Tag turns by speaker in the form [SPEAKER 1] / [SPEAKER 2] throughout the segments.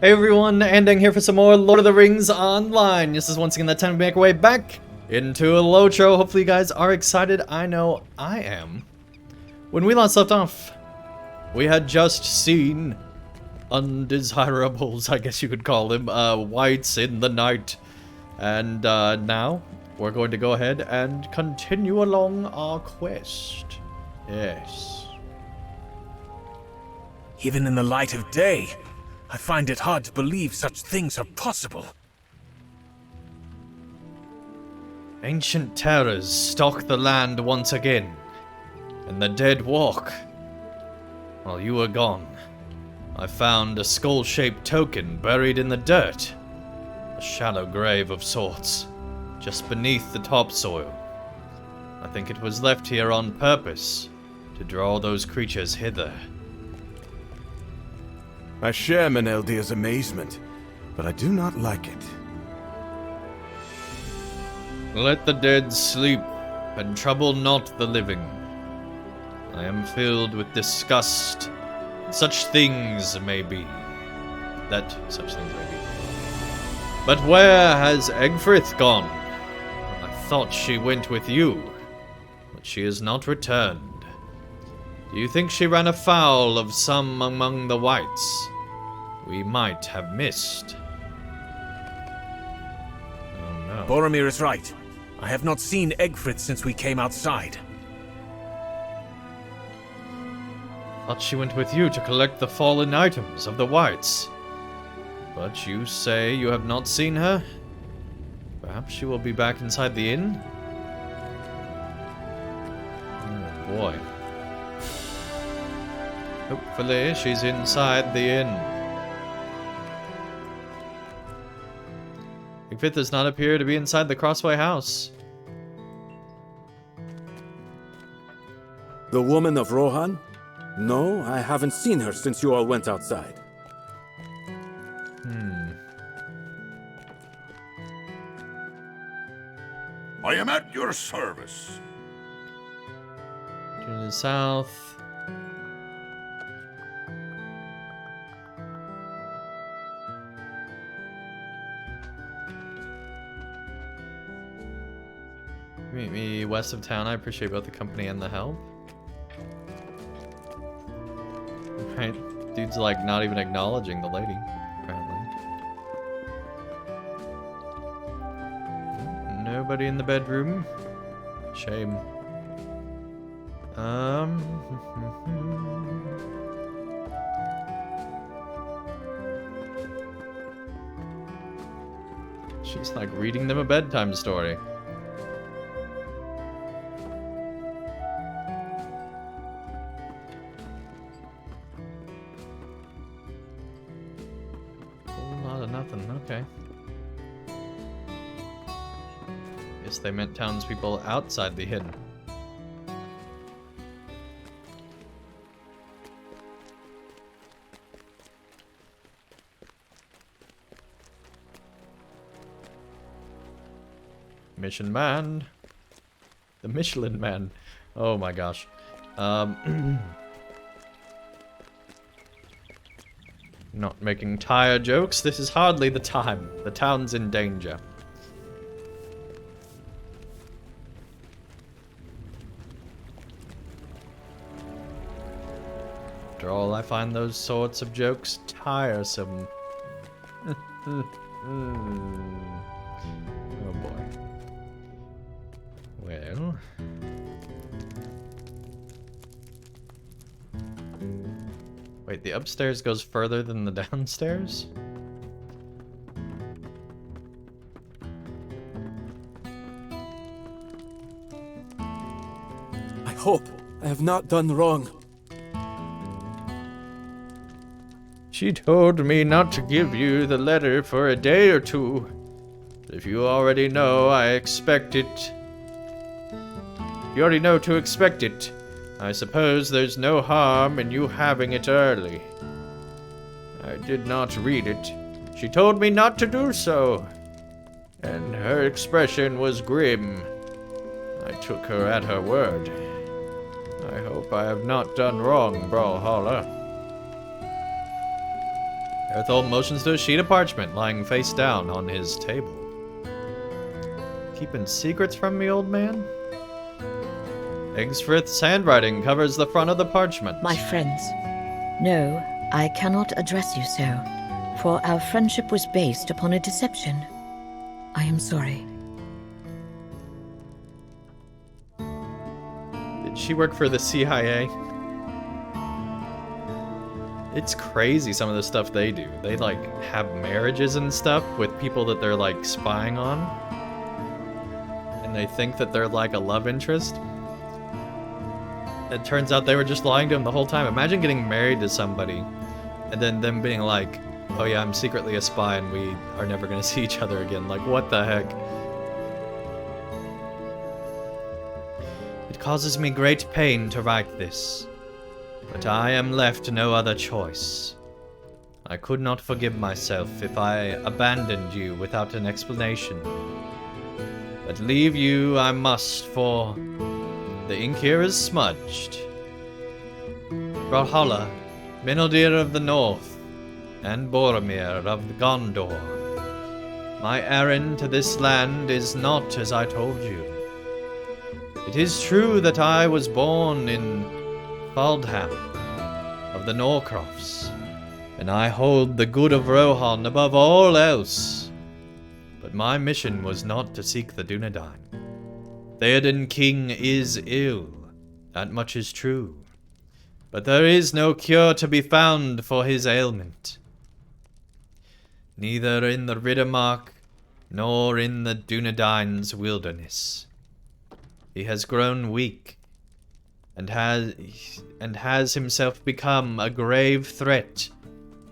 [SPEAKER 1] Hey everyone, Andang here for some more Lord of the Rings Online. This is once again that time to make our way back into LOTRO. Hopefully you guys are excited. I know I am. When we last left off, we had just seen undesirables, I guess you could call them, wights in the night. And now we're going to go ahead and continue along our quest. Yes.
[SPEAKER 2] Even in the light of day, I find it hard to believe such things are possible.
[SPEAKER 1] Ancient terrors stalk the land once again, and the dead walk. While you were gone, I found a skull-shaped token buried in the dirt. A shallow grave of sorts, just beneath the topsoil. I think it was left here on purpose, to draw those creatures hither.
[SPEAKER 3] I share Meneldir's amazement, but I do not like it.
[SPEAKER 1] Let the dead sleep, and trouble not the living. I am filled with disgust. Such things may be. Such things may be. But where has Egfrith gone? I thought she went with you, but she has not returned. Do you think she ran afoul of some among the wights we might have missed? Oh no.
[SPEAKER 2] Boromir is right. I have not seen Egfrith since we came outside.
[SPEAKER 1] Thought she went with you to collect the fallen items of the wights. But you say you have not seen her? Perhaps she will be back inside the inn? Oh boy. Hopefully she's inside the inn. Egfrith does not appear to be inside the Crossway house.
[SPEAKER 4] The woman of Rohan? No, I haven't seen her since you all went outside.
[SPEAKER 5] I am at your service.
[SPEAKER 1] To the south. Meet me west of town. I appreciate both the company and the help. Right, dude's like not even acknowledging the lady, apparently. Nobody in the bedroom. Shame. She's like reading them a bedtime story. Okay. Guess they meant townspeople outside the inn. Mission Man. The Michelin Man. Oh my gosh. Not making tire jokes. This is hardly the time. The town's in danger. After all, I find those sorts of jokes tiresome. Oh boy. Well... Wait, the upstairs goes further than the downstairs?
[SPEAKER 4] I hope I have not done wrong.
[SPEAKER 1] She told me not to give you the letter for a day or two. But if you already know, I expect it. You already know to expect it. I suppose there's no harm in you having it early. I did not read it. She told me not to do so. And her expression was grim. I took her at her word. I hope I have not done wrong, Brawler. Erthol motions to a sheet of parchment lying face down on his table. Keeping secrets from me, old man? Eggsfrith's handwriting covers the front of the parchment.
[SPEAKER 6] My friends, no, I cannot address you so, for our friendship was based upon a deception. I am sorry.
[SPEAKER 1] Did she work for the CIA? It's crazy some of the stuff they do. They like have marriages and stuff with people that they're like spying on. And they think that they're like a love interest. It turns out they were just lying to him the whole time. Imagine getting married to somebody and then them being like, oh yeah, I'm secretly a spy and we are never gonna see each other again. Like, what the heck? It causes me great pain to write this, but I am left no other choice. I could not forgive myself if I abandoned you without an explanation. But leave you I must, for the ink here is smudged. Brawler, Minodir of the North, and Boromir of Gondor. My errand to this land is not as I told you. It is true that I was born in Faldham of the Norcrofts, and I hold the good of Rohan above all else. But my mission was not to seek the Dunedain. Theoden King is ill, that much is true. But there is no cure to be found for his ailment. Neither in the Riddermark, nor in the Dunedain's wilderness. He has grown weak, and has himself become a grave threat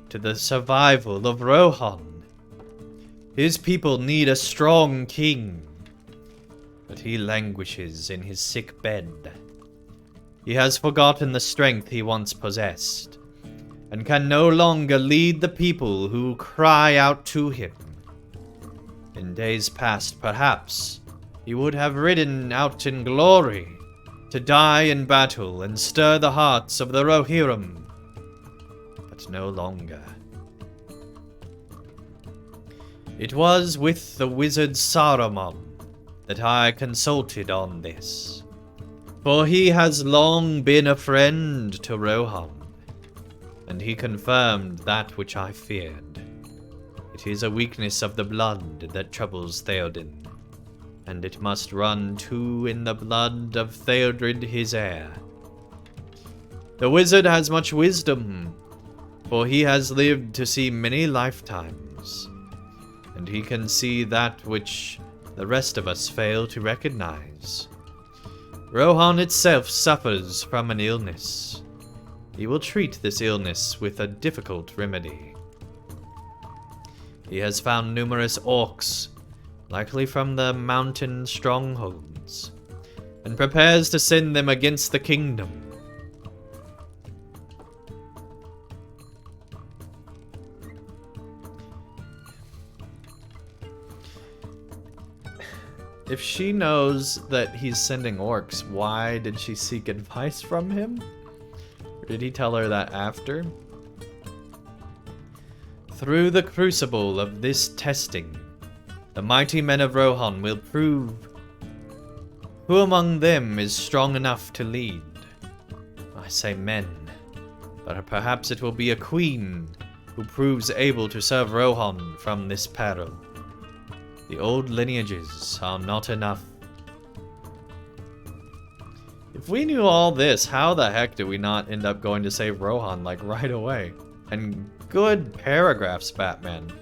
[SPEAKER 1] to the survival of Rohan. His people need a strong king, but he languishes in his sick bed. He has forgotten the strength he once possessed, and can no longer lead the people who cry out to him. In days past, perhaps, he would have ridden out in glory, to die in battle and stir the hearts of the Rohirrim, but no longer. It was with the wizard Saruman that I consulted on this, for he has long been a friend to Rohan, and he confirmed that which I feared. It is a weakness of the blood that troubles Theoden, and it must run too in the blood of Theodred his heir. The wizard has much wisdom, for he has lived to see many lifetimes, and he can see that which the rest of us fail to recognize. Rohan itself suffers from an illness. He will treat this illness with a difficult remedy. He has found numerous orcs, likely from the mountain strongholds, and prepares to send them against the kingdom. If she knows that he's sending orcs, why did she seek advice from him? Or did he tell her that after? Through the crucible of this testing, the mighty men of Rohan will prove who among them is strong enough to lead. I say men, but perhaps it will be a queen who proves able to serve Rohan from this peril. The old lineages are not enough. If we knew all this, how the heck did we not end up going to save Rohan, like, right away? And good paragraphs, Batman.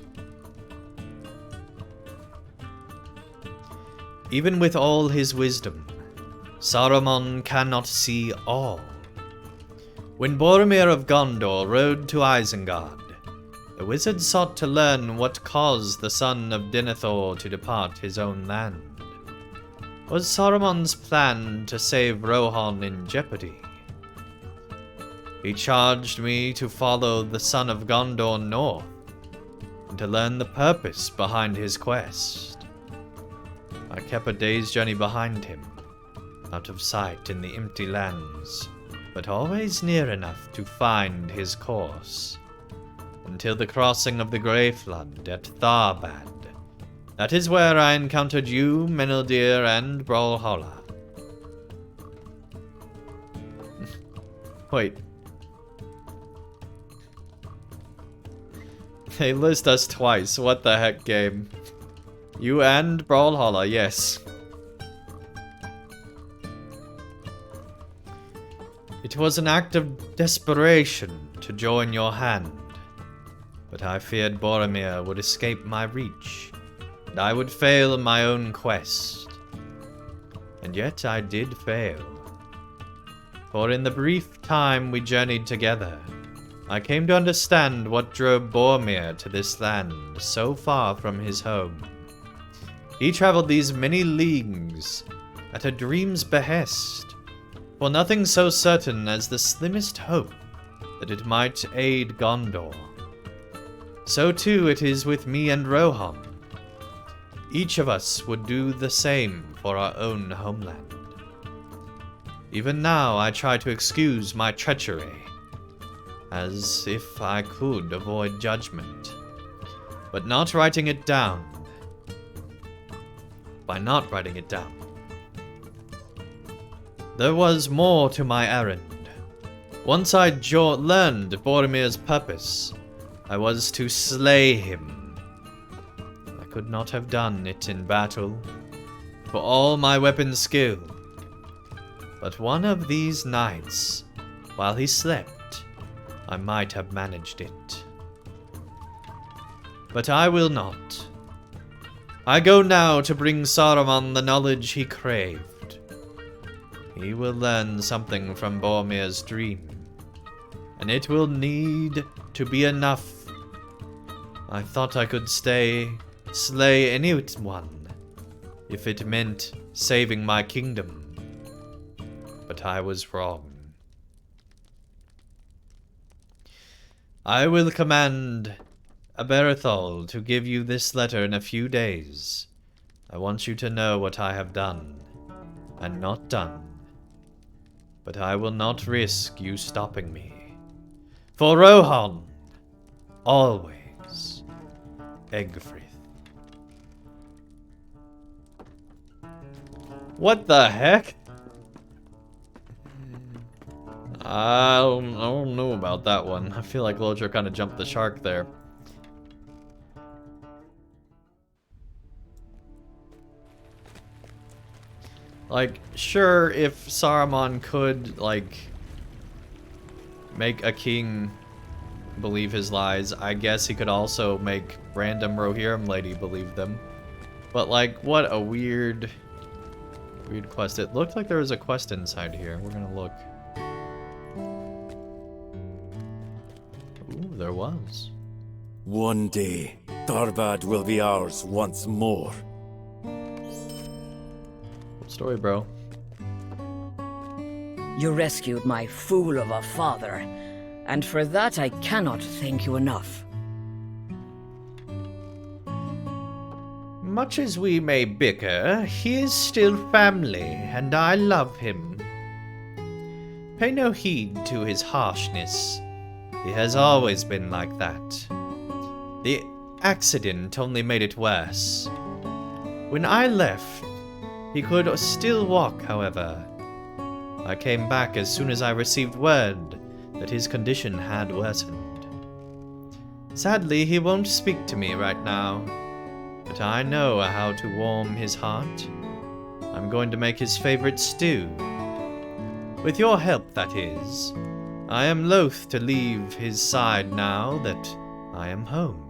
[SPEAKER 1] Even with all his wisdom, Saruman cannot see all. When Boromir of Gondor rode to Isengard, the wizard sought to learn what caused the son of Denethor to depart his own land. Was Saruman's plan to save Rohan in jeopardy? He charged me to follow the son of Gondor north, and to learn the purpose behind his quest. I kept a day's journey behind him, out of sight in the empty lands, but always near enough to find his course. until the crossing of the Grey Flood at Tharbad. That is where I encountered you, Meneldir, and Brawler. Wait. They list us twice. What the heck, game? You and Brawler, yes. It was an act of desperation to join your hand, but I feared Boromir would escape my reach, and I would fail in my own quest. And yet I did fail. For in the brief time we journeyed together, I came to understand what drove Boromir to this land so far from his home. He traveled these many leagues at a dream's behest, for nothing so certain as the slimmest hope that it might aid Gondor. So too it is with me and Rohan. Each of us would do the same for our own homeland. Even now I try to excuse my treachery, as if I could avoid judgment, but not writing it down. By not writing it down. There was more to my errand. Once I learned Boromir's purpose, I was to slay him. I could not have done it in battle, for all my weapon skill. But one of these nights, while he slept, I might have managed it. But I will not. I go now to bring Saruman the knowledge he craved. He will learn something from Boromir's dream, and it will need to be enough. I thought I could slay anyone, if it meant saving my kingdom. But I was wrong. I will command Aberethal to give you this letter in a few days. I want you to know what I have done, and not done. But I will not risk you stopping me. For Rohan, always, Egfrith. What the heck? I don't know about that one. I feel like LOTRO kind of jumped the shark there. Like, sure, if Saruman could, like, make a king believe his lies, I guess he could also make random Rohirrim lady believe them. But, like, what a weird quest. It looked like there was a quest inside here. We're gonna look. Ooh, there was.
[SPEAKER 4] One day, Tharbad will be ours once more.
[SPEAKER 1] What story, bro?
[SPEAKER 7] You rescued my fool of a father, and for that I cannot thank you enough.
[SPEAKER 1] Much as we may bicker, he is still family, and I love him. Pay no heed to his harshness. He has always been like that. The accident only made it worse. When I left, he could still walk, however. I came back as soon as I received word that his condition had worsened. Sadly, he won't speak to me right now, but I know how to warm his heart. I'm going to make his favorite stew. With your help, that is. I am loath to leave his side now that I am home.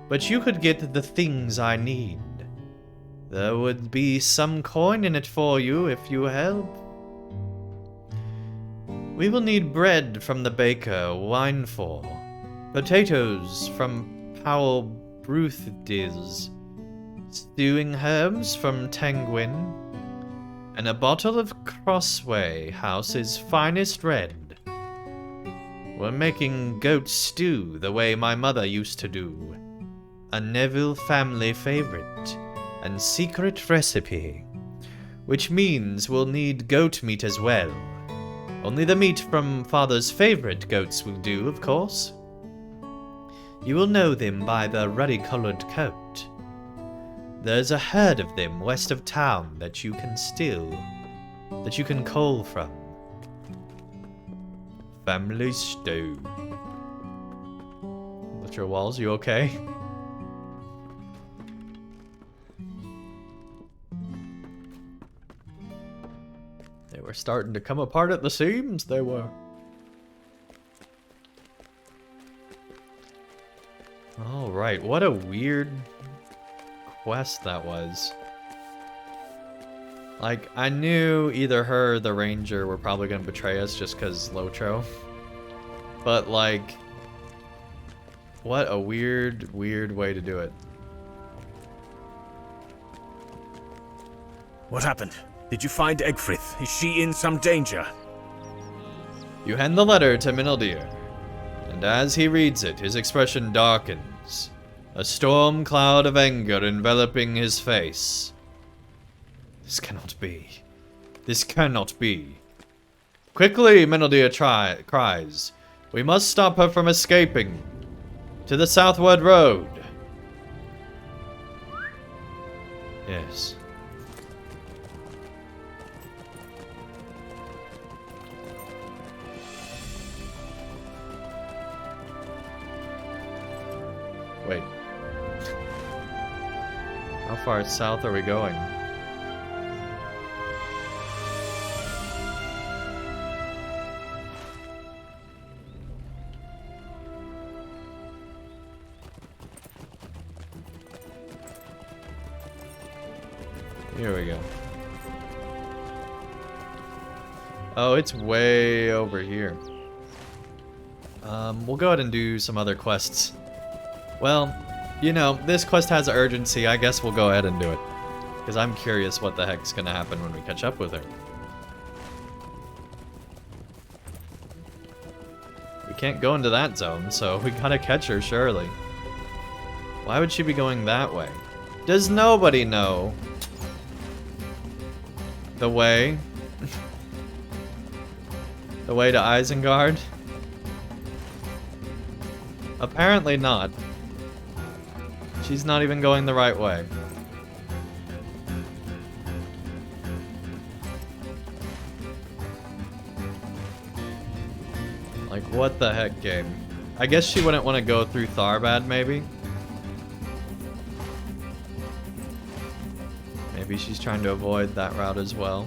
[SPEAKER 1] But you could get the things I need. There would be some coin in it for you if you help. We will need bread from the baker, wine for, potatoes from Powell Bruthdil's, stewing herbs from Tangwin, and a bottle of Crossway House's finest red. We're making goat stew the way my mother used to do, a Neville family favorite and secret recipe, which means we'll need goat meat as well. Only the meat from father's favorite goats will do, of course. You will know them by the ruddy-colored coat. There's a herd of them west of town that you can cull from. Family stew. LOTRO walls, you okay? They were starting to come apart at the seams, they were. Alright, what a weird quest that was. Like, I knew either her or the ranger were probably going to betray us just because LOTRO. But, like, what a weird way to do it.
[SPEAKER 2] What happened? Did you find Egfrith? Is she in some danger?
[SPEAKER 1] You hand the letter to Minildir, and as he reads it, his expression darkens, a storm cloud of anger enveloping his face. This cannot be. This cannot be. Quickly, Minildir cries. We must stop her from escaping. To the southward road. Yes. Wait. How far south are we going? Here we go. Oh, it's way over here. We'll go ahead and do some other quests. Well, you know, this quest has urgency. I guess we'll go ahead and do it. Because I'm curious what the heck's gonna happen when we catch up with her. We can't go into that zone, so we gotta catch her, surely. Why would she be going that way? Does nobody know the way? The way to Isengard? Apparently not. She's not even going the right way. Like, what the heck, game? I guess she wouldn't want to go through Tharbad, maybe? Maybe she's trying to avoid that route as well.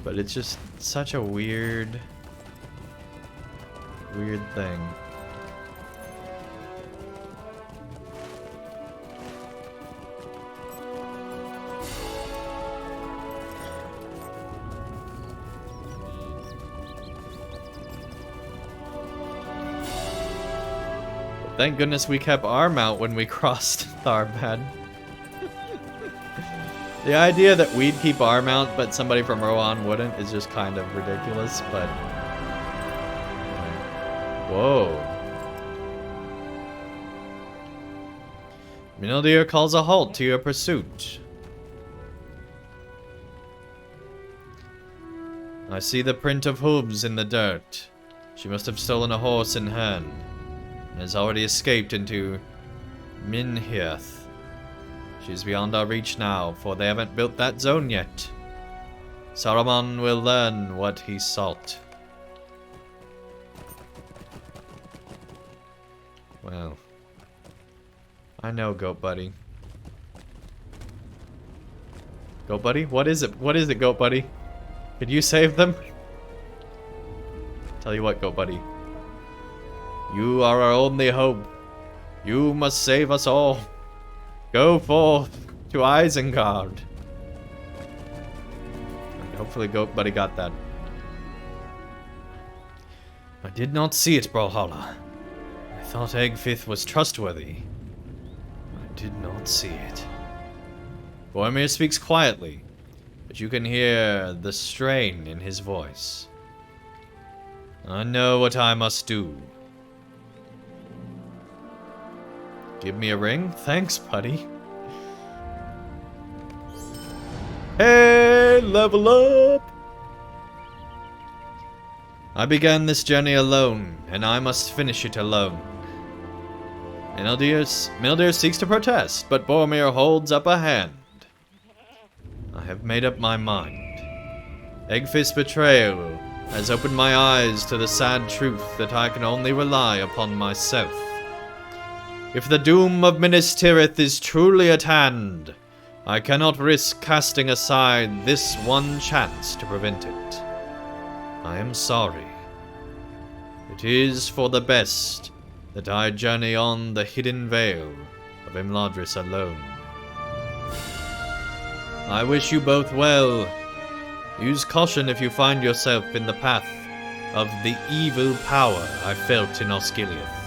[SPEAKER 1] But it's just such a weird thing. Thank goodness we kept our mount when we crossed Tharbad. The idea that we'd keep our mount, but somebody from Rohan wouldn't, is just kind of ridiculous, but... Whoa. Minildir calls a halt to your pursuit. I see the print of hooves in the dirt. She must have stolen a horse in Hern, and has already escaped into Minhirth. She's beyond our reach now, for they haven't built that zone yet. Saruman will learn what he sought. Well, I know, Goat Buddy. Goat Buddy? What is it? What is it, Goat Buddy? Could you save them? Tell you what, Goat Buddy. You are our only hope. You must save us all. Go forth to Isengard. And hopefully Goat Buddy got that. I did not see it, Brawler. I thought Egfrith was trustworthy. I did not see it. Boromir speaks quietly, but you can hear the strain in his voice. I know what I must do. Give me a ring? Thanks, buddy. Hey, level up! I began this journey alone, and I must finish it alone. Mildir seeks to protest, but Boromir holds up a hand. I have made up my mind. Eggfist's betrayal has opened my eyes to the sad truth that I can only rely upon myself. If the doom of Minas Tirith is truly at hand, I cannot risk casting aside this one chance to prevent it. I am sorry. It is for the best that I journey on the hidden vale of Imladris alone. I wish you both well. Use caution if you find yourself in the path of the evil power I felt in Osgiliath.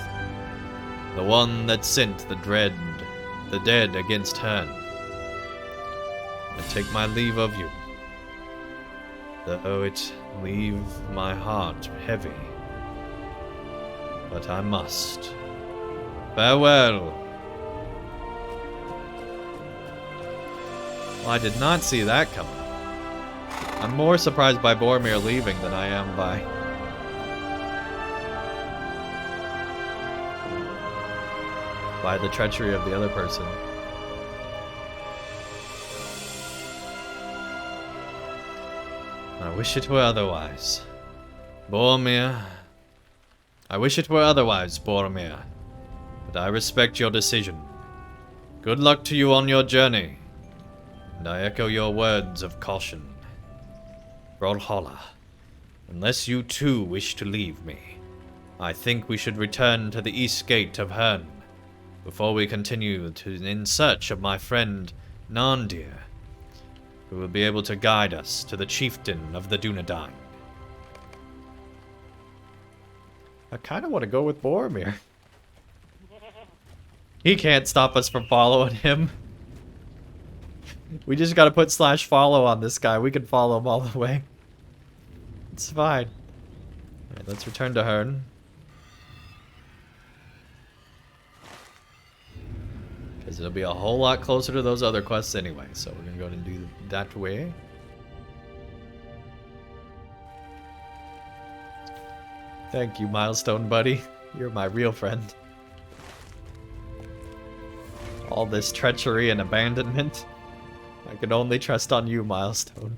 [SPEAKER 1] The one that sent the dead against Herne. I take my leave of you, though it leave my heart heavy. But I must. Farewell. Well, I did not see that coming. I'm more surprised by Boromir leaving than I am by the treachery of the other person. I wish it were otherwise. Boromir. I wish it were otherwise, Boromir. But I respect your decision. Good luck to you on your journey. And I echo your words of caution. Brawler, unless you too wish to leave me, I think we should return to the east gate of Herne before we continue in search of my friend Nandir, who will be able to guide us to the chieftain of the Dunedain. I kind of want to go with Boromir. He can't stop us from following him. We just gotta put /follow on this guy. We can follow him all the way. It's fine. Alright, let's return to Herne. Because it'll be a whole lot closer to those other quests anyway. So we're gonna go ahead and do that way. Thank you, Milestone buddy. You're my real friend. All this treachery and abandonment, I can only trust on you, Milestone.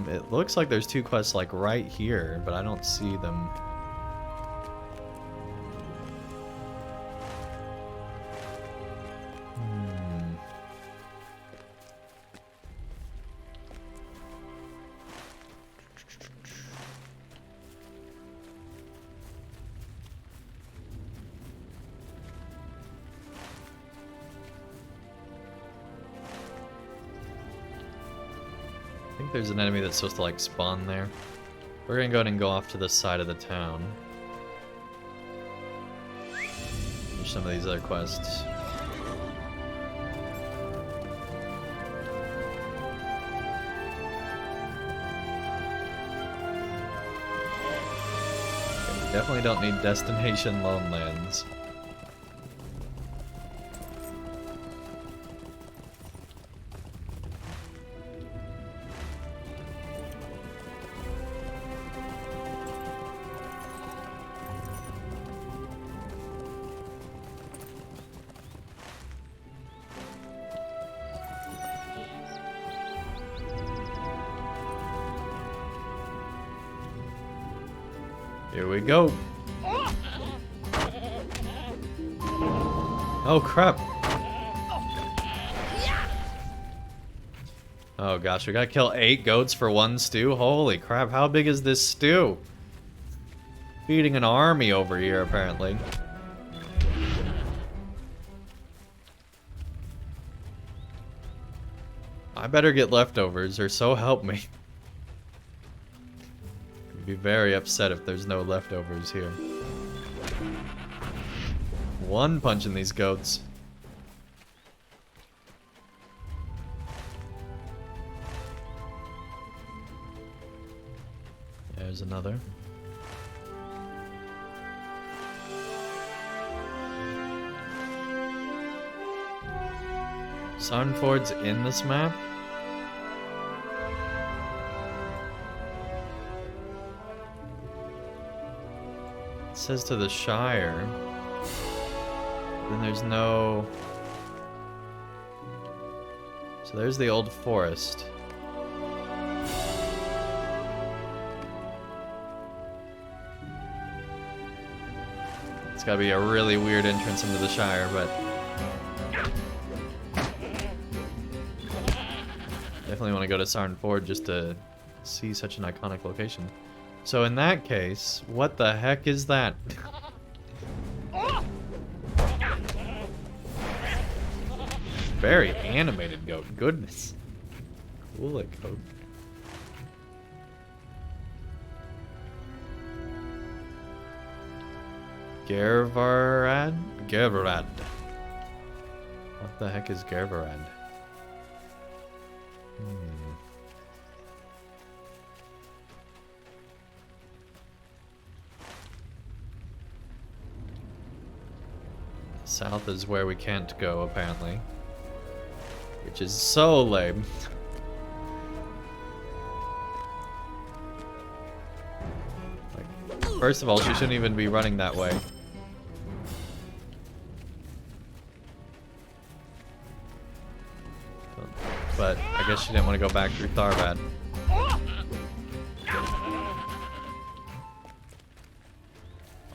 [SPEAKER 1] It looks like there's two quests like right here, but I don't see them. I think there's an enemy that's supposed to like spawn there. We're gonna go ahead and go off to the side of the town. There's some of these other quests. Okay, we definitely don't need Destination Lone Lands. Here we go. Oh crap. Oh gosh, we gotta kill 8 goats for 1 stew? Holy crap, how big is this stew? Feeding an army over here, apparently. I better get leftovers, or so help me. I'd be very upset if there's no leftovers here. One punching these goats. There's another. Sarnford's in this map? It says to the Shire. Then there's no... So there's the old forest. It's gotta be a really weird entrance into the Shire, but... Definitely want to go to Sarn Ford just to see such an iconic location. So in that case, what the heck is that? Very animated goat. Goodness. Cool goat. Gervarad? Gervarad. What the heck is Gervarad? South is where we can't go, apparently. Which is so lame. Like, first of all, she shouldn't even be running that way. But I guess she didn't want to go back through Tharvad.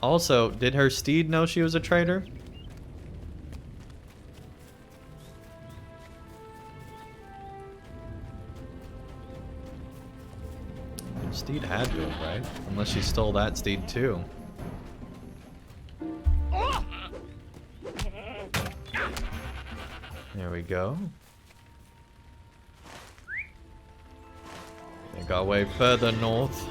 [SPEAKER 1] Also, did her steed know she was a traitor? Her steed had to have, right? Unless she stole that steed too. There we go. They got way further north.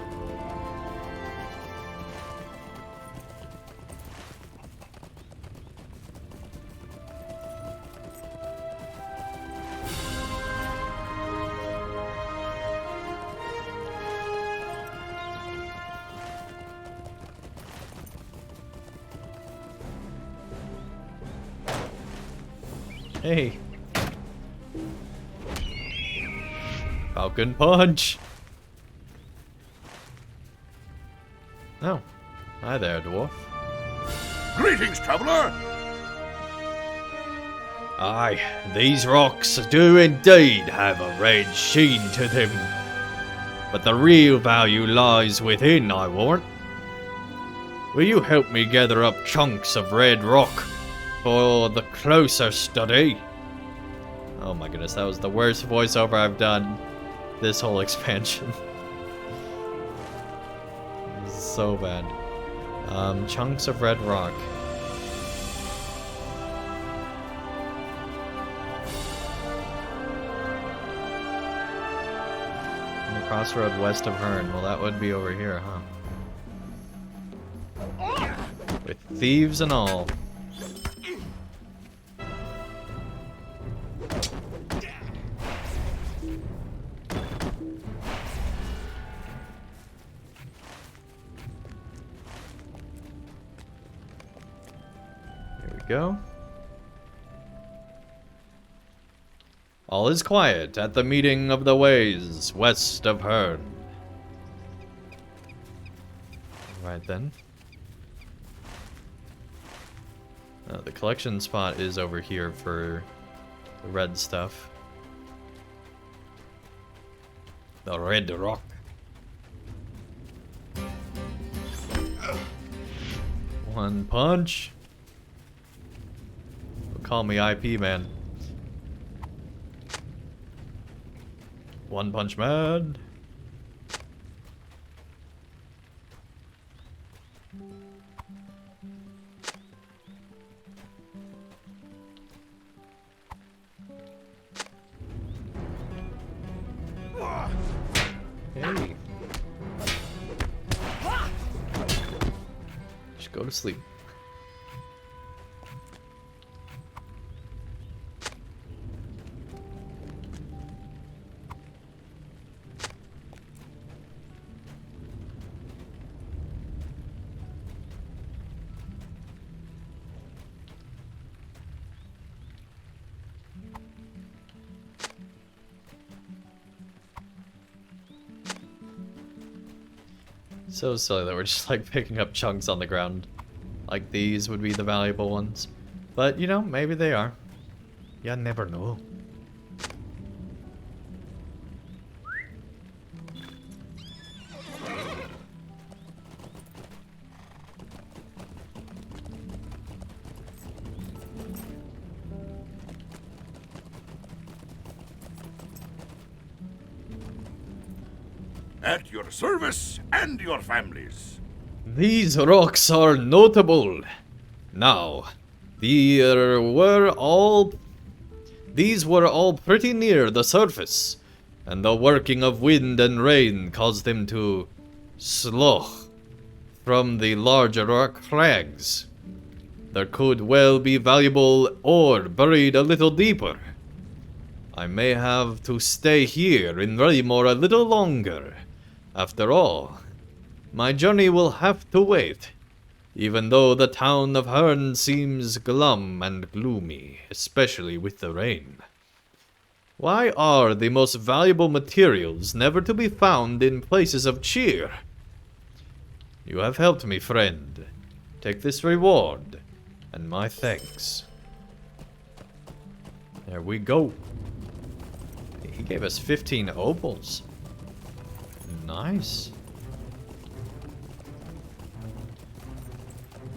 [SPEAKER 1] Hey. Falcon punch. Oh. Hi there, dwarf.
[SPEAKER 5] Greetings, traveler!
[SPEAKER 1] Aye, these rocks do indeed have a red sheen to them. But the real value lies within, I warrant. Will you help me gather up chunks of red rock for the closer study? Oh my goodness, that was the worst voiceover I've done this whole expansion. This is so bad. Chunks of red rock. On the crossroad west of Hern. Well, that would be over here, huh? With thieves and all. Go. All is quiet at the meeting of the ways west of Hern. Right then. The collection spot is over here for the red stuff. The red rock. One punch. Call me IP man. One Punch Man. Hey. Just go to sleep. So silly that we're just like picking up chunks on the ground. Like these would be the valuable ones. But, you know, maybe they are. You never know.
[SPEAKER 5] At your service and your families.
[SPEAKER 1] These rocks are notable. Now, these were all pretty near the surface, and the working of wind and rain caused them to slough from the larger rock crags. There could well be valuable ore buried a little deeper. I may have to stay here in Raymore a little longer. After all, my journey will have to wait, even though the town of Hern seems glum and gloomy, especially with the rain. Why are the most valuable materials never to be found in places of cheer? You have helped me, friend. Take this reward, and my thanks. There we go. He gave us 15 opals. Nice.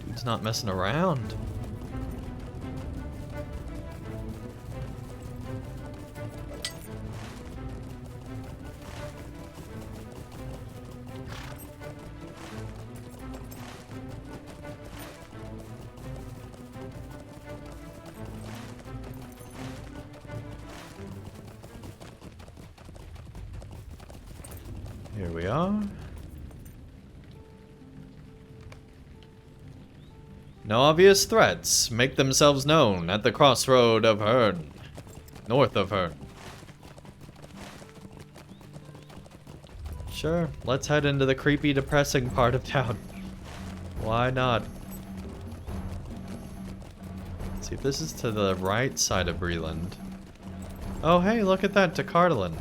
[SPEAKER 1] Dude's not messing around. Here we are. No obvious threats make themselves known at the crossroad of Hern. North of Hern. Sure, let's head into the creepy, depressing part of town. Why not? Let's see if this is to the right side of Breland. Oh hey, look at that, to Cardelin.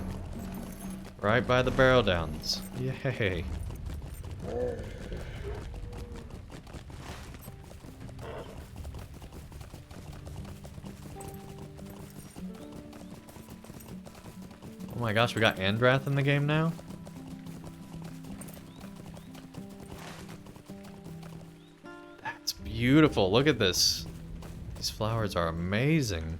[SPEAKER 1] Right by the Barrow Downs. Yay. Oh my gosh, we got Andrath in the game now? That's beautiful. Look at this. These flowers are amazing.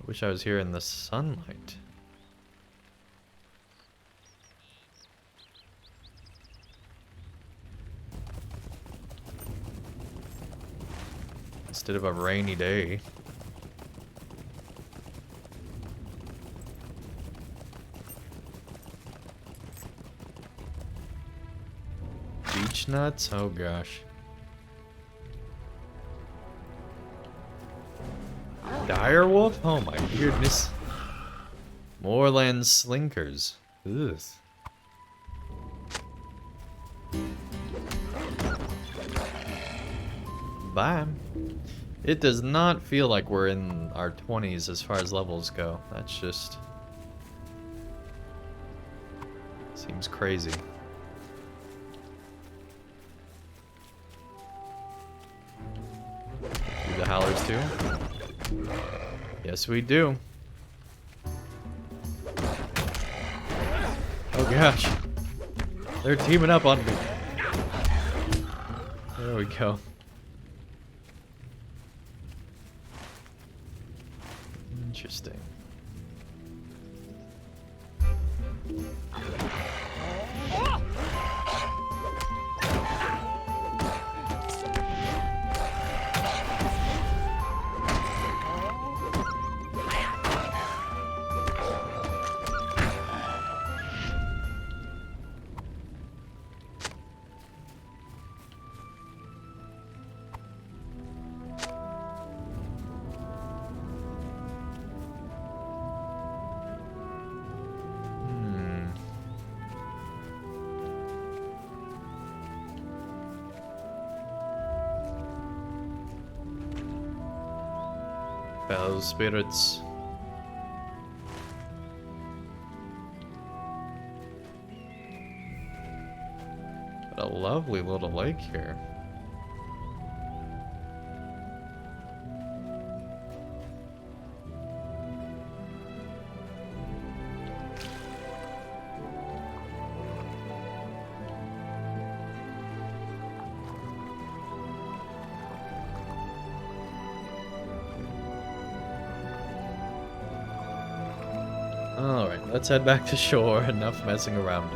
[SPEAKER 1] Wish I was here in the sunlight. Instead of a rainy day. Beech nuts? Oh gosh. Direwolf? Oh my goodness. Moorland slinkers. Ugh. Bye. It does not feel like we're in our 20s as far as levels go. That's just... seems crazy. Do the howlers too? Yes, we do. Oh gosh. They're teaming up on me. There we go. Interesting. Fellow spirits. What a lovely little lake here. Alright, let's head back to shore. Enough messing around.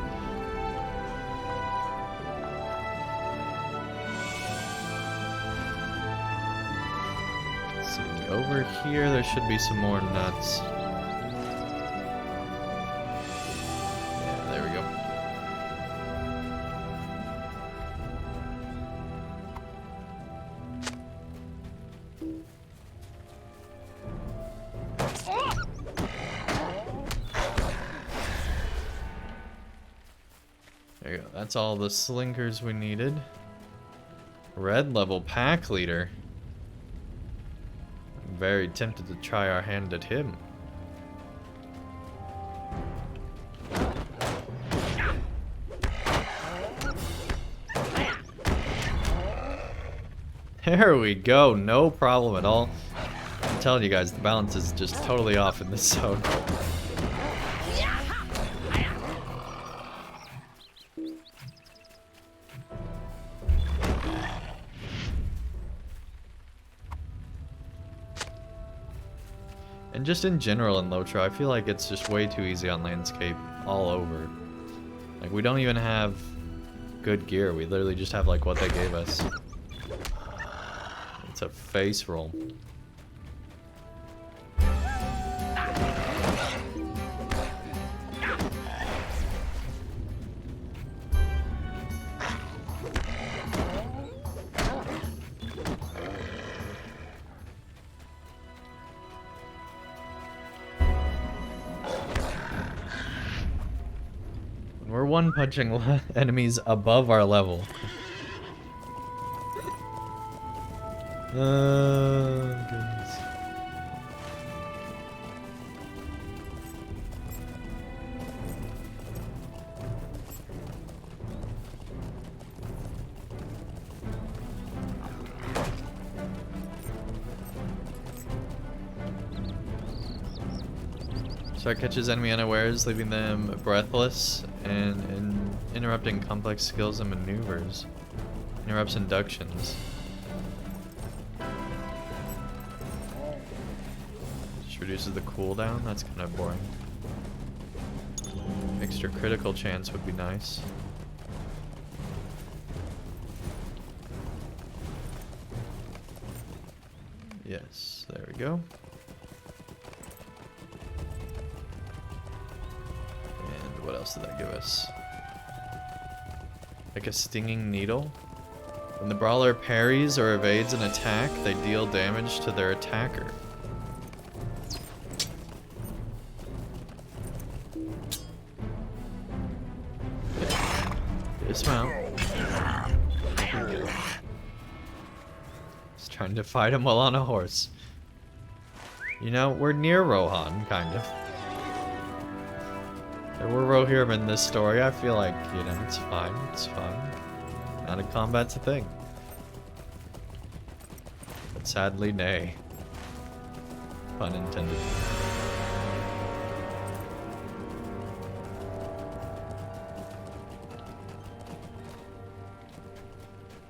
[SPEAKER 1] Let's see, over here there should be some more nuts. Yeah, there we go. There you go. That's all the slinkers we needed. Red level pack leader. I'm very tempted to try our hand at him. There we go. No problem at all. I'm telling you guys, the balance is just totally off in this zone. And just in general in LOTRO, I feel like it's just way too easy on landscape all over. Like, we don't even have good gear. We literally just have, like, what they gave us. It's a face roll. We're one-punching enemies above our level. Goodness. Start catches enemy unawares, leaving them breathless and interrupting complex skills and maneuvers. Interrupts inductions. Just reduces the cooldown. That's kind of boring. Extra critical chance would be nice. Yes, there we go. What else did that give us? Like a stinging needle? When the brawler parries or evades an attack, they deal damage to their attacker. Dismount. Just trying to fight him while on a horse. You know, we're near Rohan, kind of. There were Rohirrim in this story. I feel like, you know, it's fine. It's fine. Not a combat's a thing. But sadly, nay. Pun intended.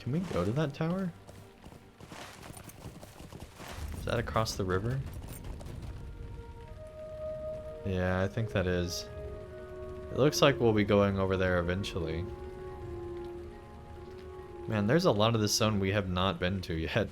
[SPEAKER 1] Can we go to that tower? Is that across the river? Yeah, I think that is. It looks like we'll be going over there eventually. Man, there's a lot of this zone we have not been to yet.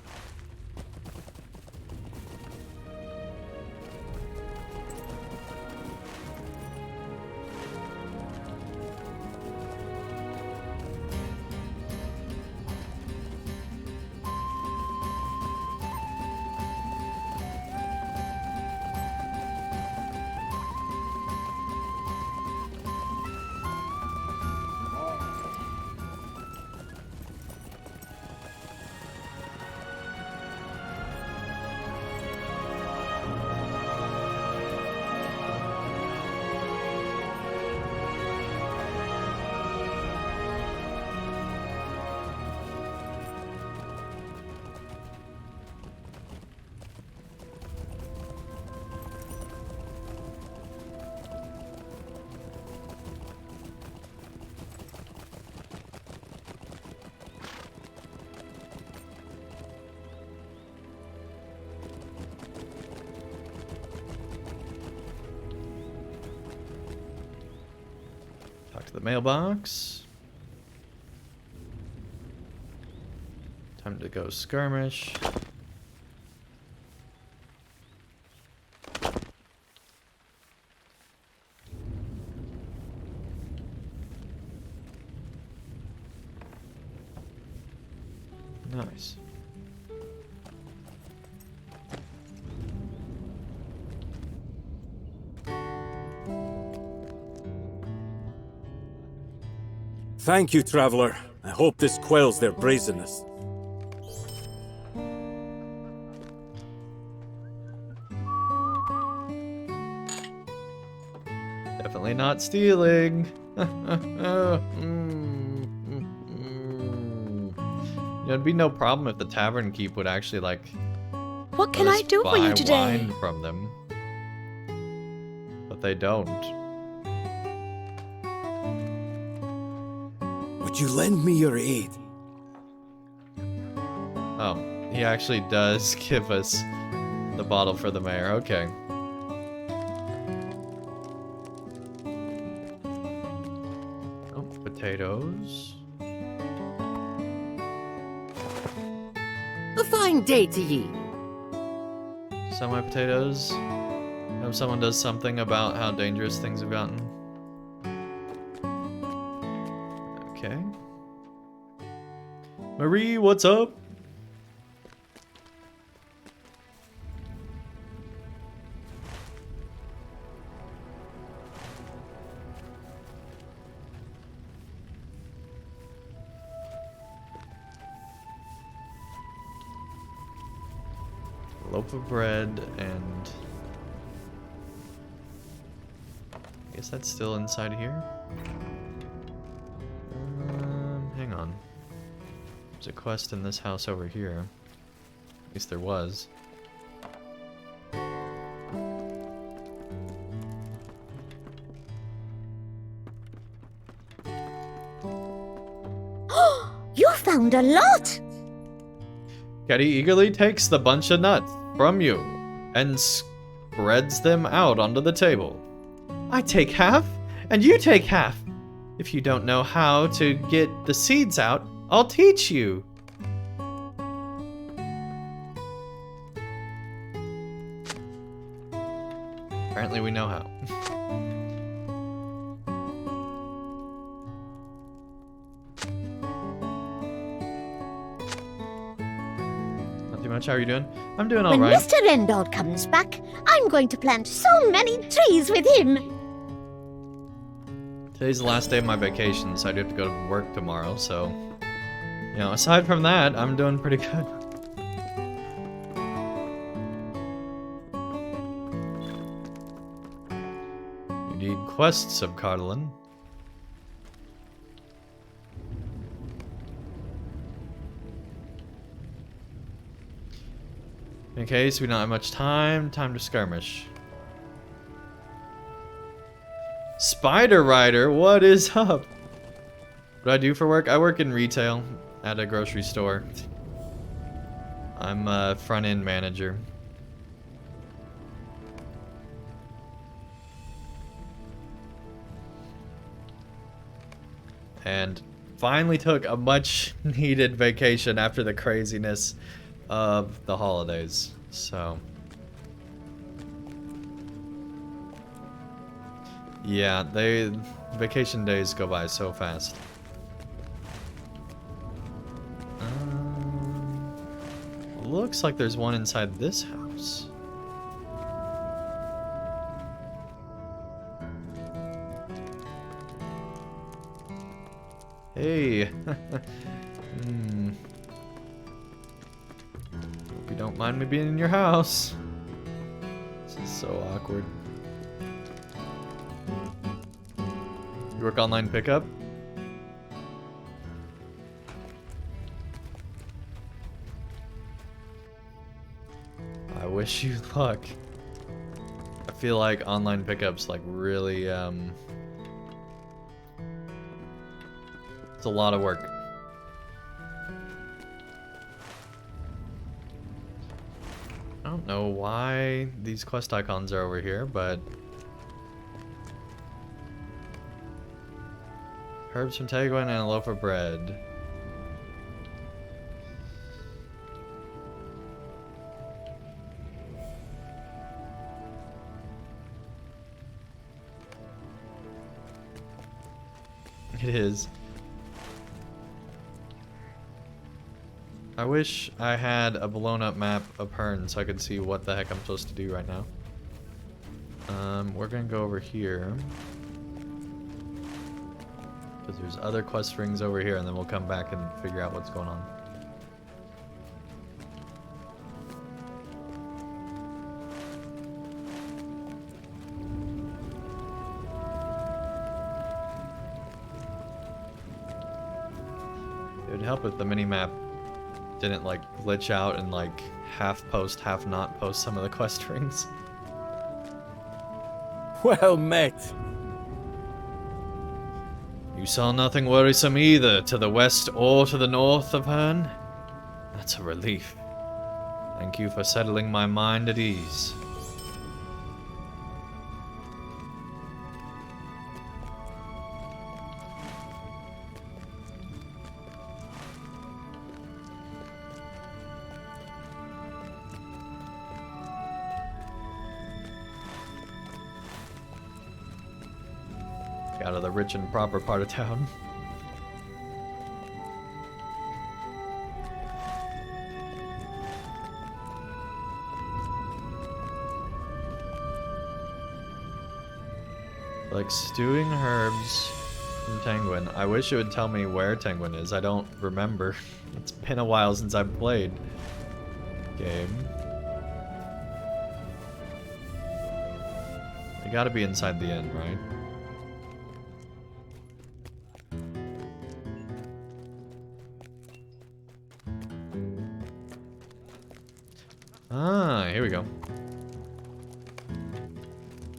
[SPEAKER 1] Check the mailbox. Time to go skirmish. Nice.
[SPEAKER 4] Thank you, traveler. I hope this quells their brazenness.
[SPEAKER 1] Definitely not stealing. It'd be no problem if the tavern keep would actually like.
[SPEAKER 8] What can
[SPEAKER 1] let
[SPEAKER 8] I
[SPEAKER 1] us
[SPEAKER 8] do for you
[SPEAKER 1] buy
[SPEAKER 8] today?
[SPEAKER 1] wine from them, but they don't.
[SPEAKER 4] Would you lend me your aid?
[SPEAKER 1] Oh, he actually does give us the bottle for the mayor. Okay. Oh, potatoes.
[SPEAKER 9] A fine day to ye.
[SPEAKER 1] Semi potatoes. Hope someone does something about how dangerous things have gotten. Okay. Marie, what's up? Loaf of bread and I guess that's still inside here. Hang on. There's a quest in this house over here. At least there was.
[SPEAKER 8] You found a lot!
[SPEAKER 1] Caddy eagerly takes the bunch of nuts from you and spreads them out onto the table. I take half, and you take half. If you don't know how to get the seeds out, I'll teach you. Apparently we know how. Not too much. How are you doing? I'm doing all
[SPEAKER 8] When
[SPEAKER 1] right.
[SPEAKER 8] Mr. Rendald comes back, I'm going to plant so many trees with him.
[SPEAKER 1] Today's the last day of my vacation, so I do have to go to work tomorrow, so... You know, aside from that, I'm doing pretty good. You need quests of Cardalin. Okay, so we don't have much time. Time to skirmish. Spider Rider, what is up? What do I do for work? I work in retail at a grocery store. I'm a front-end manager. And finally took a much-needed vacation after the craziness of the holidays. So... yeah, vacation days go by so fast. Looks like there's one inside this house. Hey. Hope you don't mind me being in your house. This is so awkward. You work online pickup? I wish you luck. I feel like online pickups like really it's a lot of work. I don't know why these quest icons are over here, but Herbs from Tagwin and a loaf of bread. It is. I wish I had a blown up map of Hearn so I could see what the heck I'm supposed to do right now. We're gonna go over here. Because there's other quest rings over here, and then we'll come back and figure out what's going on. It would help if the mini-map didn't like glitch out and like half post, half not post some of the quest rings.
[SPEAKER 4] Well met.
[SPEAKER 1] You saw nothing worrisome either to the west or to the north of Hearn? That's a relief. Thank you for settling my mind at ease. Out of the rich and proper part of town. Like stewing herbs from Tangwin. I wish it would tell me where Tangwin is. I don't remember. It's been a while since I've played game. They gotta be inside the inn, right? Ah, here we go.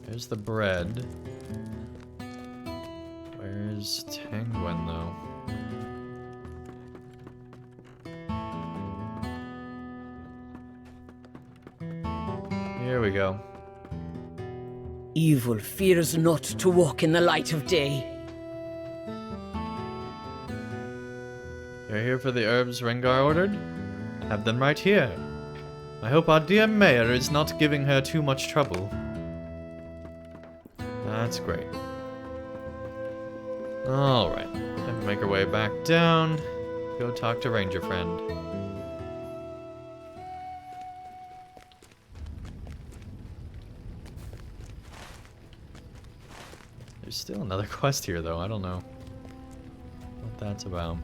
[SPEAKER 1] There's the bread. Where's Tangwen, though? Here we go.
[SPEAKER 7] Evil fears not to walk in the light of day.
[SPEAKER 1] You're here for the herbs Rengar ordered? I have them right here. I hope our dear mayor is not giving her too much trouble. That's great. Alright, time to make our way back down. Go talk to Ranger Friend. There's still another quest here though, I don't know what that's about.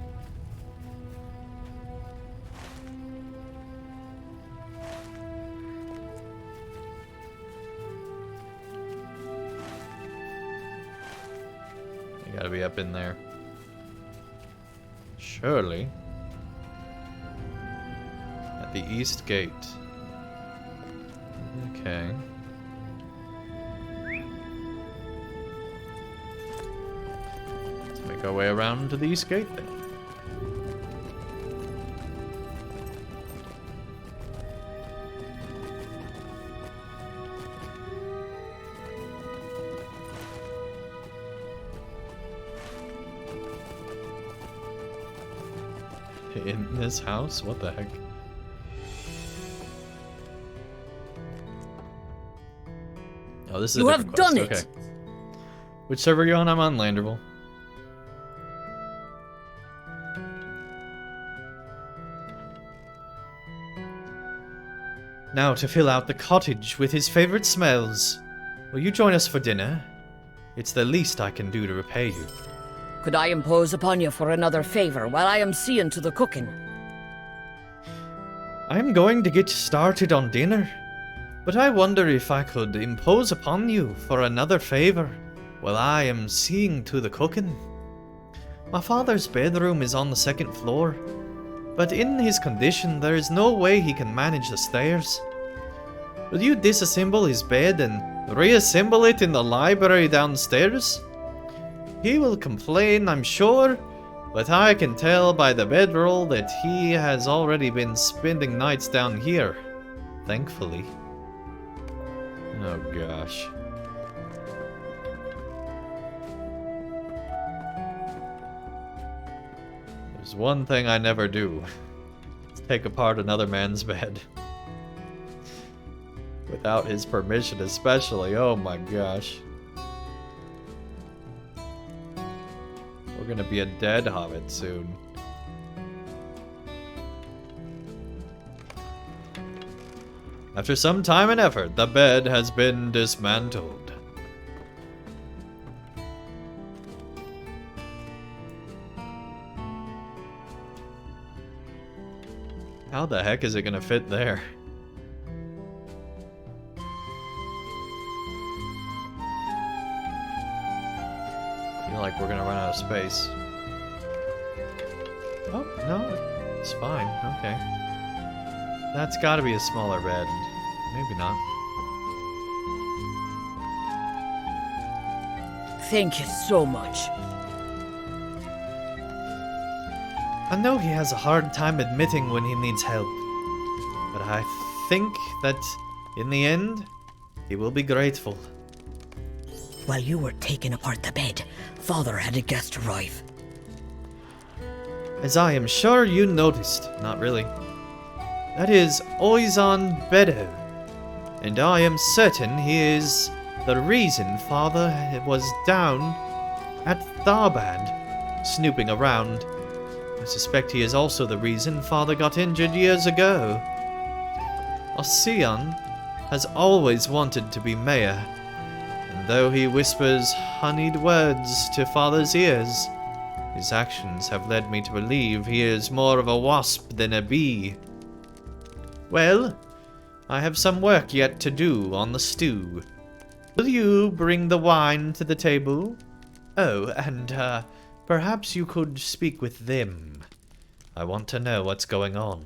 [SPEAKER 1] Gotta be up in there. Surely. At the east gate. Okay. Let's make our way around to the east gate then. In this house? What the heck? Oh, this is
[SPEAKER 7] You
[SPEAKER 1] a
[SPEAKER 7] have
[SPEAKER 1] different quest.
[SPEAKER 7] done it!
[SPEAKER 1] Okay. Which server are you on? I'm on Landerville. Now to fill out the cottage with his favorite smells. Will you join us for dinner? It's the least I can do to repay you.
[SPEAKER 7] Could I impose upon you for another favor while I am seeing to the cooking?
[SPEAKER 1] I'm going to get started on dinner, but I wonder if I could impose upon you for another favor while I am seeing to the cooking. My father's bedroom is on the second floor, but in his condition there is no way he can manage the stairs. Will you disassemble his bed and reassemble it in the library downstairs? He will complain, I'm sure, but I can tell by the bedroll that he has already been spending nights down here. Thankfully. Oh gosh. There's one thing I never do. It's take apart another man's bed. Without his permission especially. Oh my gosh. We're gonna be a dead hobbit soon. After some time and effort, the bed has been dismantled. How the heck is it gonna fit there? I feel like we're gonna run out of space. Oh, no, it's fine, okay. That's gotta be a smaller bed. Maybe not.
[SPEAKER 7] Thank you so much.
[SPEAKER 1] I know he has a hard time admitting when he needs help, but I think that in the end, he will be grateful.
[SPEAKER 7] While you were taking apart the bed, Father had a guest arrive.
[SPEAKER 1] As I am sure you noticed, not really. That is Oizon Bedo, and I am certain he is the reason Father was down at Tharbad, snooping around. I suspect he is also the reason Father got injured years ago. Ocean has always wanted to be mayor, and though he whispers honeyed words to Father's ears, his actions have led me to believe he is more of a wasp than a bee. Well, I have some work yet to do on the stew. Will you bring the wine to the table? Oh, and, perhaps you could speak with them. I want to know what's going on.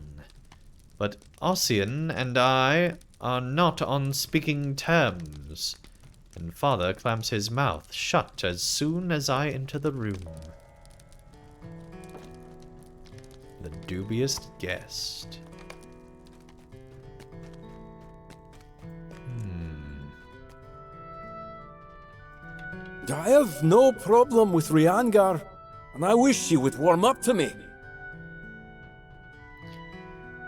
[SPEAKER 1] But Ossian and I are not on speaking terms. And Father clamps his mouth shut as soon as I enter the room. The dubious guest.
[SPEAKER 4] I have no problem with Riangar, and I wish she would warm up to me.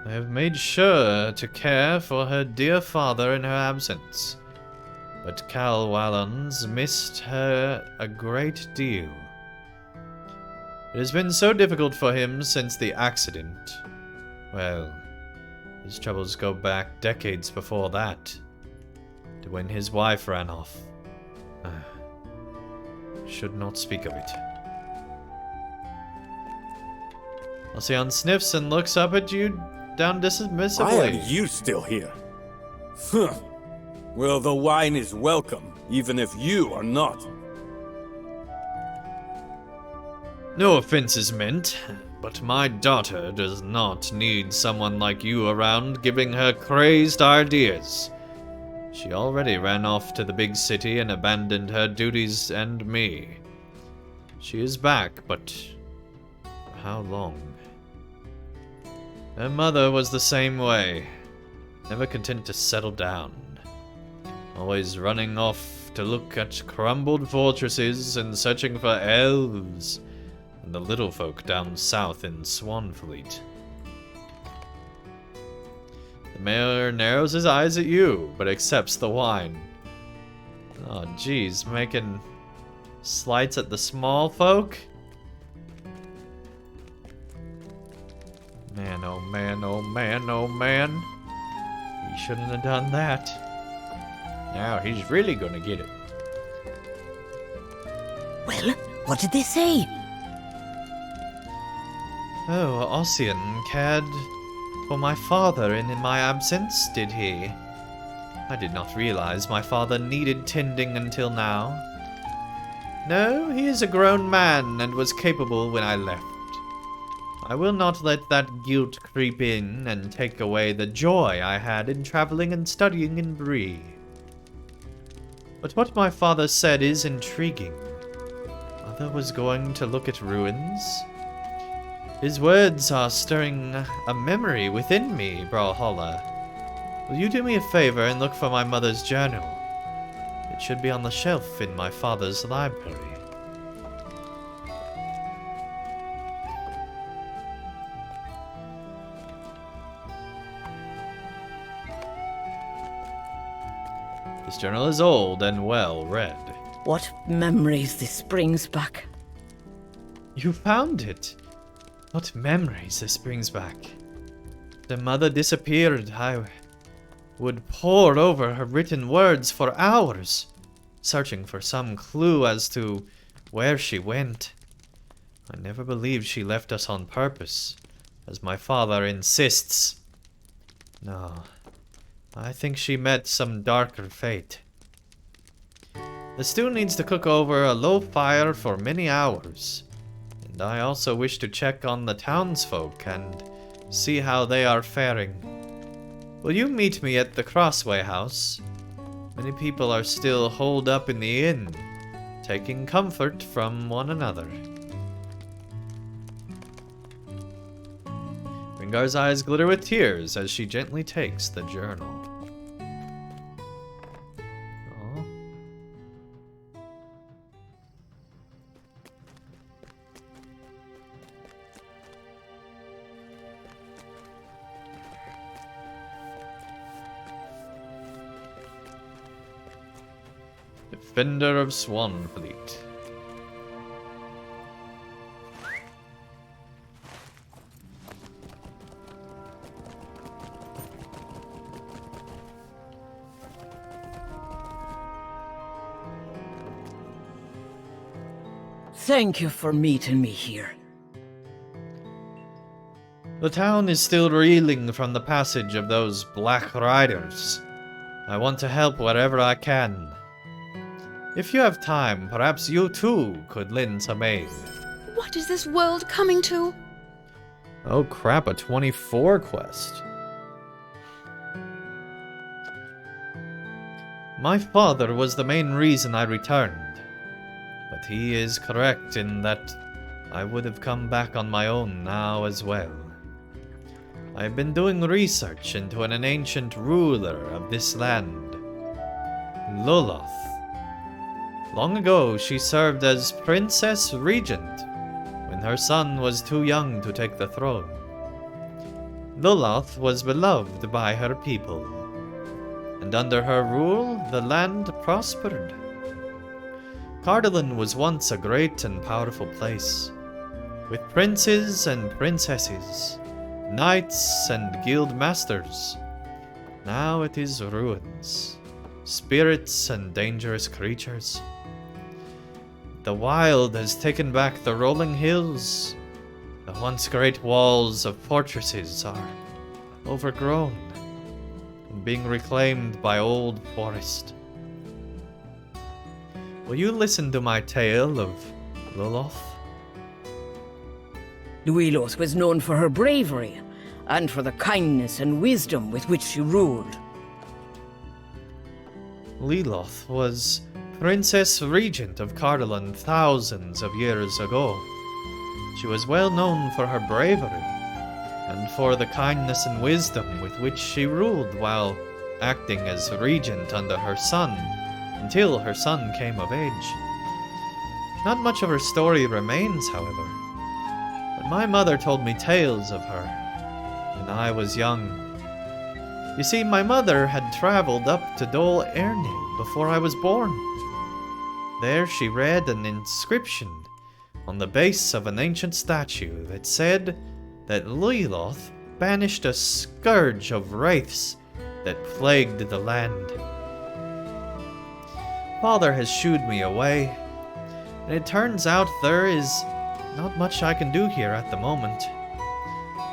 [SPEAKER 1] I have made sure to care for her dear father in her absence, but Cal Wallons missed her a great deal. It has been so difficult for him since the accident. Well, his troubles go back decades before that, to when his wife ran off. Should not speak of it. Ocean sniffs and looks up at you down dismissively.
[SPEAKER 4] Why are you still here? Huh. Well, the wine is welcome, even if you are not.
[SPEAKER 1] No offense is meant, but my daughter does not need someone like you around giving her crazed ideas. She already ran off to the big city and abandoned her duties and me. She is back, but for how long? Her mother was the same way, never content to settle down. Always running off to look at crumbled fortresses and searching for elves and the little folk down south in Swanfleet. The mayor narrows his eyes at you, but accepts the wine. Oh, geez, making slights at the small folk? Man, oh man, oh man, oh man. He shouldn't have done that. Now he's really gonna get it.
[SPEAKER 7] Well, what did they say?
[SPEAKER 1] Oh, Ossian cared for my father in my absence, did he? I did not realize my father needed tending until now. No, he is a grown man and was capable when I left. I will not let that guilt creep in and take away the joy I had in traveling and studying in Bree. But what my father said is intriguing. Mother was going to look at ruins? His words are stirring a memory within me, Brawler. Will you do me a favor and look for my mother's journal? It should be on the shelf in my father's library. This journal is old and well read.
[SPEAKER 7] What memories this brings back.
[SPEAKER 1] You found it! What memories this brings back. The mother disappeared. I would pore over her written words for hours, searching for some clue as to where she went. I never believed she left us on purpose, as my father insists. No, I think she met some darker fate. The stew needs to cook over a low fire for many hours, and I also wish to check on the townsfolk and see how they are faring. Will you meet me at the Crossway House? Many people are still holed up in the inn, taking comfort from one another. Ringar's eyes glitter with tears as she gently takes the journal. Aw. Defender of Swanfleet.
[SPEAKER 7] Thank you for meeting me here.
[SPEAKER 1] The town is still reeling from the passage of those Black Riders. I want to help wherever I can. If you have time, perhaps you too could lend some aid.
[SPEAKER 9] What is this world coming to?
[SPEAKER 1] Oh crap, a 24 quest. My father was the main reason I returned. But he is correct in that I would have come back on my own now as well. I have been doing research into an ancient ruler of this land, Loloth. Long ago, she served as Princess Regent when her son was too young to take the throne. Loloth was beloved by her people, and under her rule, the land prospered. Cardolan was once a great and powerful place, with princes and princesses, knights and guild masters. Now it is ruins, spirits and dangerous creatures. The wild has taken back the rolling hills. The once great walls of fortresses are overgrown and being reclaimed by old forest. Will you listen to my tale of Loloth?
[SPEAKER 7] Loloth was known for her bravery and for the kindness and wisdom with which she ruled.
[SPEAKER 1] Loloth was Princess Regent of Cardolan thousands of years ago. She was well known for her bravery and for the kindness and wisdom with which she ruled while acting as regent under her son until her son came of age. Not much of her story remains, however, but my mother told me tales of her when I was young. You see, my mother had traveled up to Dol Ernie before I was born. There she read an inscription on the base of an ancient statue that said that Loloth banished a scourge of wraiths that plagued the land. Father has shooed me away, and it turns out there is not much I can do here at the moment.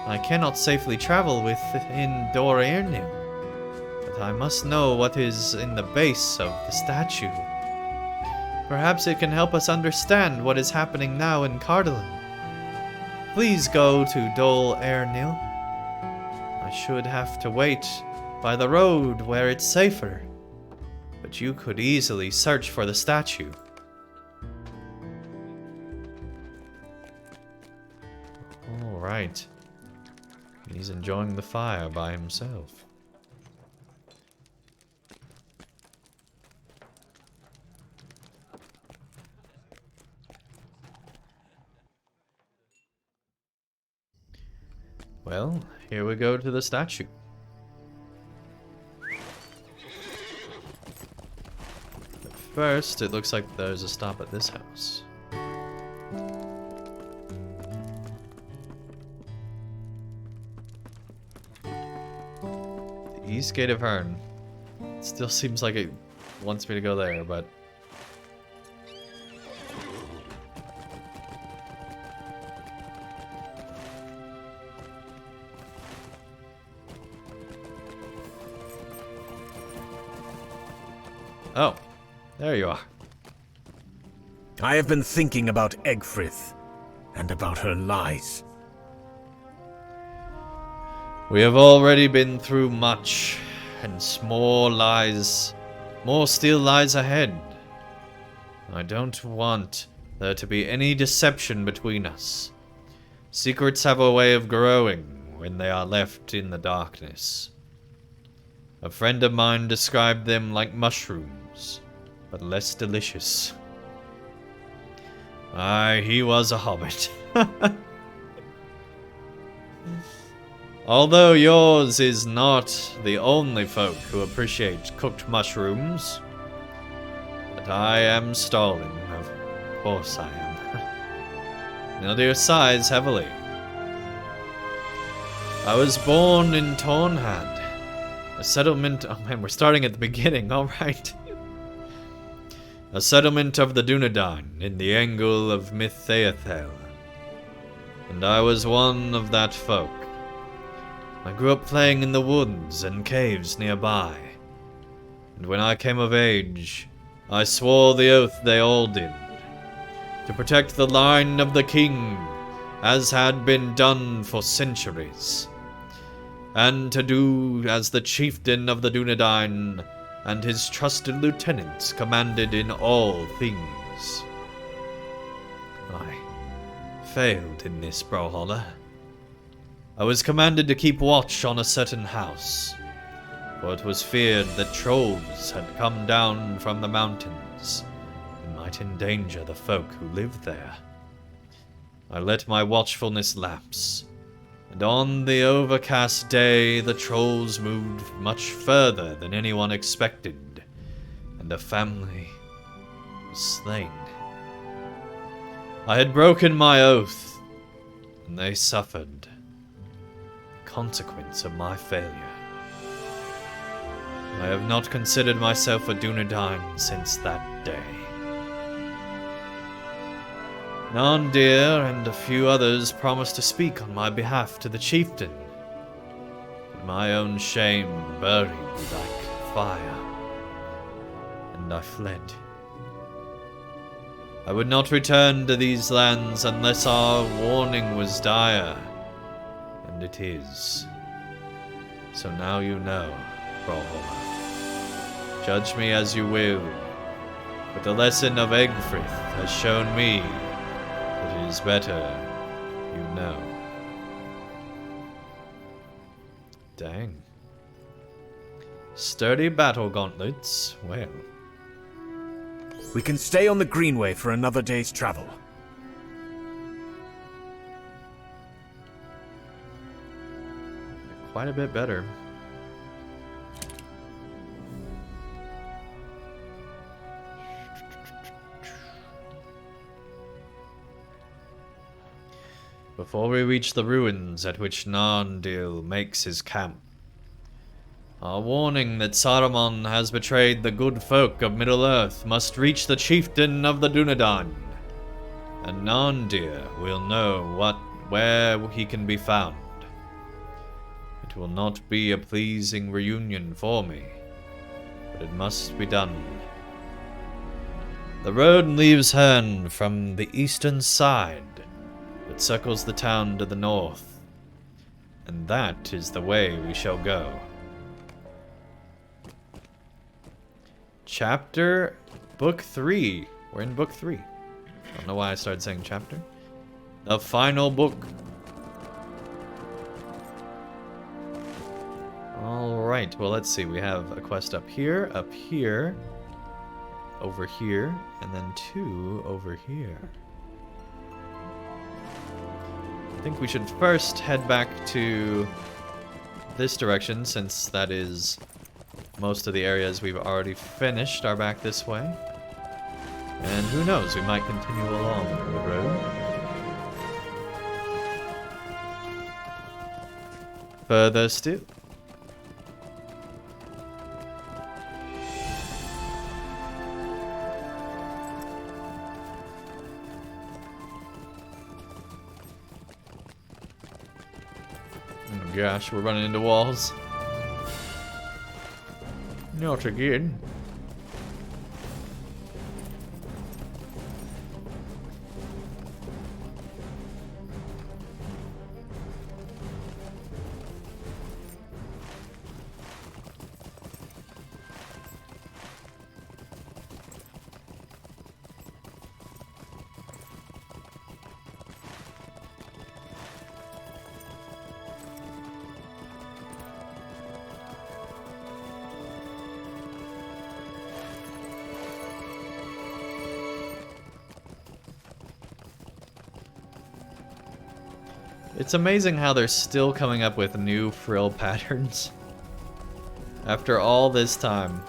[SPEAKER 1] I cannot safely travel within Dor Ernu, but I must know what is in the base of the statue. Perhaps it can help us understand what is happening now in Cardolan. Please go to Dol Ernu. I should have to wait by the road where it's safer, but you could easily search for the statue. All right. He's enjoying the fire by himself. Well, here we go to the statue. first, it looks like there's a stop at this house. The East Gate of Hern. It still seems like it wants me to go there, but... Oh, there you are.
[SPEAKER 2] I have been thinking about Egfrith, and about her lies.
[SPEAKER 1] We have already been through much, and more still lies ahead. I don't want there to be any deception between us. Secrets have a way of growing when they are left in the darkness. A friend of mine described them like mushrooms, but less delicious. Aye, he was a hobbit. Although yours is not the only folk who appreciate cooked mushrooms. But I am stalling, of course I am. Nildir sighs heavily. I was born in Tornhad. A settlement... Oh man, we're starting at the beginning, alright. A settlement of the Dunedain in the angle of Mythaethel. And I was one of that folk. I grew up playing in the woods and caves nearby. And when I came of age, I swore the oath they all did. To protect the line of the king, as had been done for centuries. And to do as the chieftain of the Dunedain and his trusted lieutenants commanded in all things. I failed in this, Brawler. I was commanded to keep watch on a certain house, for it was feared that trolls had come down from the mountains and might endanger the folk who lived there. I let my watchfulness lapse, and on the overcast day the trolls moved much further than anyone expected, and a family was slain. I had broken my oath, and they suffered. Consequence of my failure. I have not considered myself a Dunedain since that day. Nandir and a few others promised to speak on my behalf to the chieftain, but my own shame buried like fire, and I fled. I would not return to these lands unless our warning was dire. And it is. So now you know, Brawler. Judge me as you will, but the lesson of Egfrith has shown me that it is better you know. Dang. Sturdy battle gauntlets, well.
[SPEAKER 2] We can stay on the Greenway for another day's travel.
[SPEAKER 1] Quite a bit better. Before we reach the ruins at which Narndil makes his camp, our warning that Saruman has betrayed the good folk of Middle-earth must reach the chieftain of the Dunedain, and Narndir will know where he can be found. It will not be a pleasing reunion for me, but it must be done. The road leaves Hern from the eastern side, but circles the town to the north, and that is the way we shall go. Chapter Book 3. We're in Book 3. I don't know why I started saying chapter. The final book. Alright, well let's see. We have a quest up here, over here, and then 2 over here. I think we should first head back to this direction, since that is most of the areas we've already finished are back this way. And who knows, we might continue along the road. Further still. Oh gosh, we're running into walls. Not again. It's amazing how they're still coming up with new frill patterns after all this time.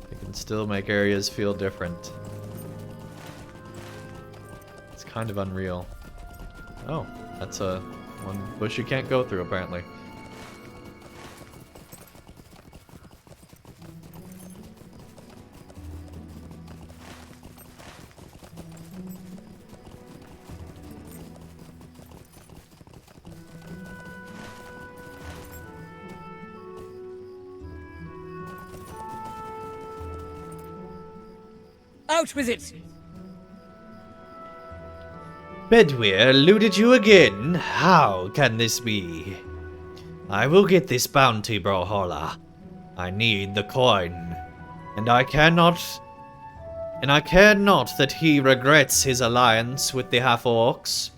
[SPEAKER 1] They can still make areas feel different. It's kind of unreal. Oh, that's one bush you can't go through apparently.
[SPEAKER 7] Out with it!
[SPEAKER 1] Bedwyr eluded you again? How can this be? I will get this bounty, Brawler. I need the coin. And I care not that he regrets his alliance with the half-orcs.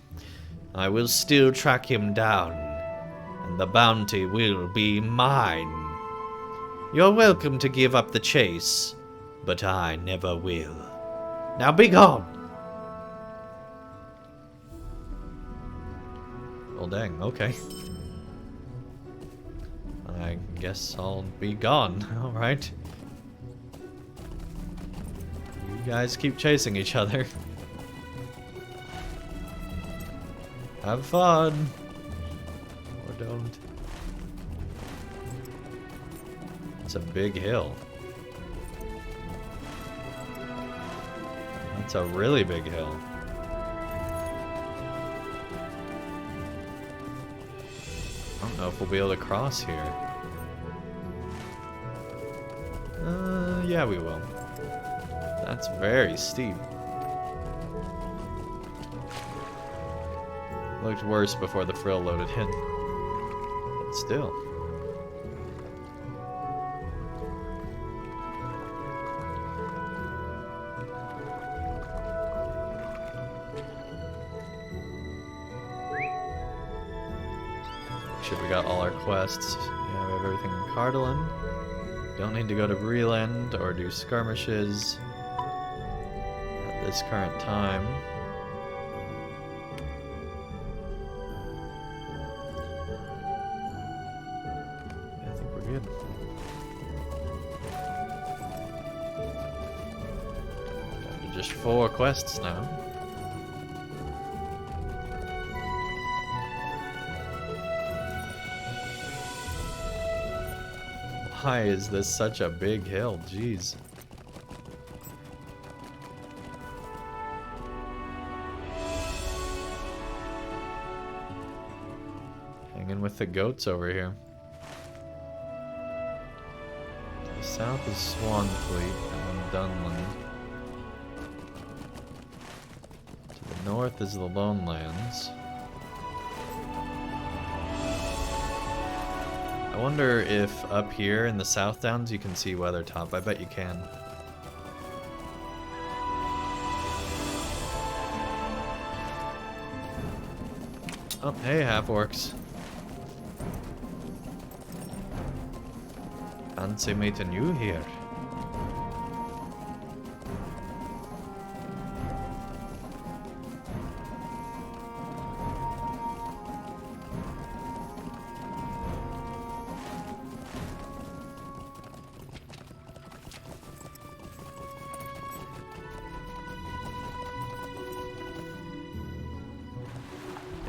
[SPEAKER 1] I will still track him down, and the bounty will be mine. You're welcome to give up the chase, but I never will. Now be gone! Well, dang, okay. I guess I'll be gone, alright. You guys keep chasing each other. Have fun! Or don't. It's a big hill. That's a really big hill. I don't know if we'll be able to cross here. Yeah, we will. That's very steep. Looked worse before the frill loaded in. But still. We got all our quests. Yeah, we have everything in Cardalin. Don't need to go to Breland or do skirmishes at this current time. Yeah, I think we're good. Down to just 4 quests now. Why is this such a big hill? Jeez. Hanging with the goats over here. To the south is Swanfleet and then Dunland. To the north is the Lone Lands. I wonder if up here in the South Downs you can see Weathertop. I bet you can. Oh, hey, half-orcs. Fancy meeting you here.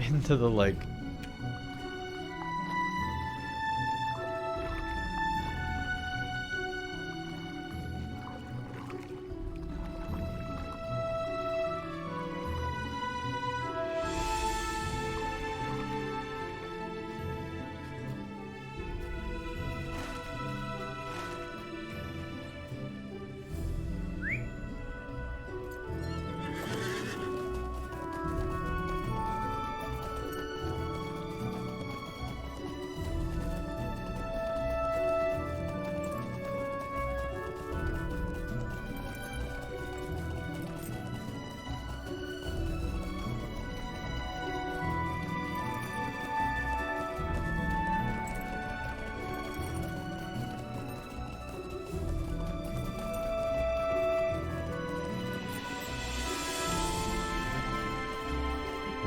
[SPEAKER 1] into the lake.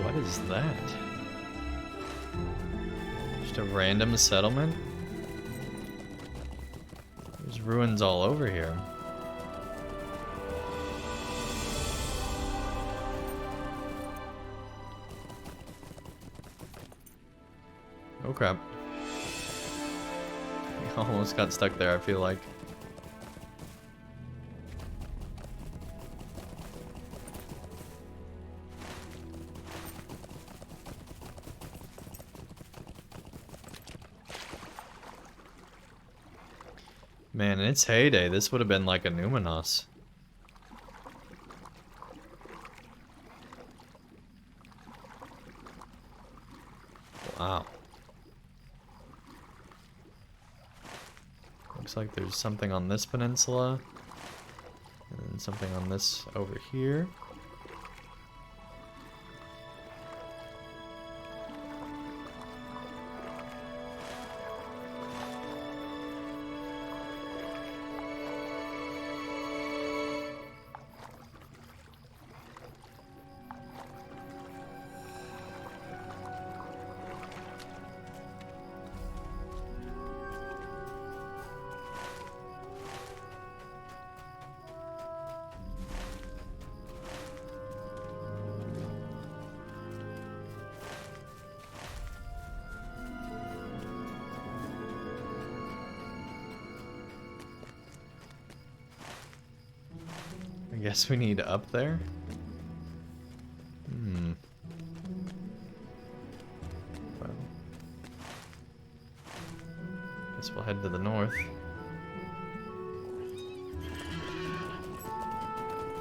[SPEAKER 1] What is that? Just a random settlement? There's ruins all over here. Oh crap. I almost got stuck there, I feel like. Man, in its heyday, this would have been like a Numenos. Wow. Looks like there's something on this peninsula. And then something on this over here. I guess we need up there? Well, guess we'll head to the north.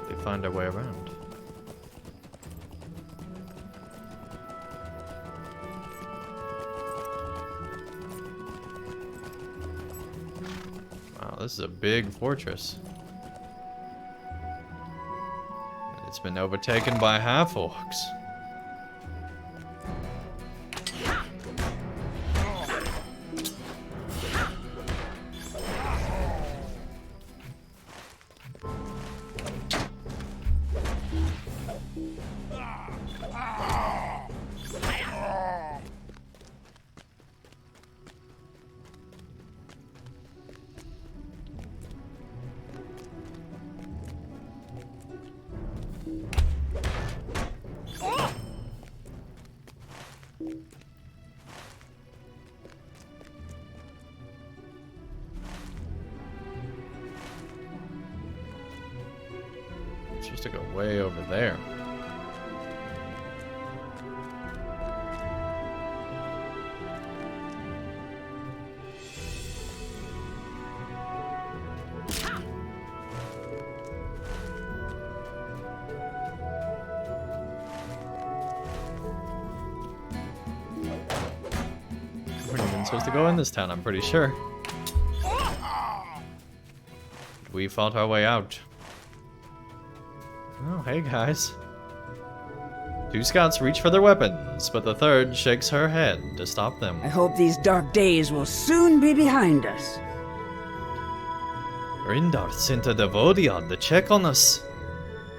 [SPEAKER 1] They find our way around. Wow, this is a big fortress. It's been overtaken by half-orcs. Supposed to go way over there. We weren't even supposed to go in this town, I'm pretty sure. We fought our way out. Oh, hey guys. Two scouts reach for their weapons, but the third shakes her head to stop them.
[SPEAKER 10] I hope these dark days will soon be behind us.
[SPEAKER 1] Rindar sent a Devodian to check on us.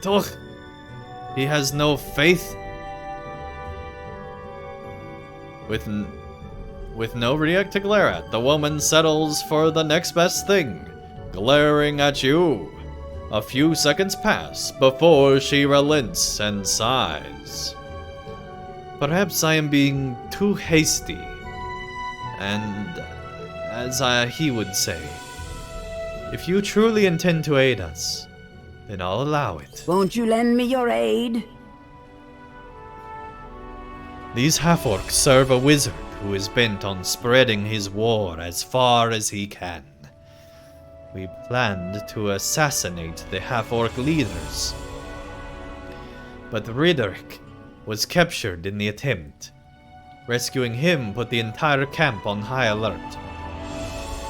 [SPEAKER 1] Doch, he has no faith. With no react to glare at, the woman settles for the next best thing, glaring at you. A few seconds pass before she relents and sighs. Perhaps I am being too hasty. And, as he would say, if you truly intend to aid us, then I'll allow it.
[SPEAKER 10] Won't you lend me your aid?
[SPEAKER 1] These half-orcs serve a wizard who is bent on spreading his war as far as he can. We planned to assassinate the half-orc leaders, but Riderick was captured in the attempt. Rescuing him put the entire camp on high alert.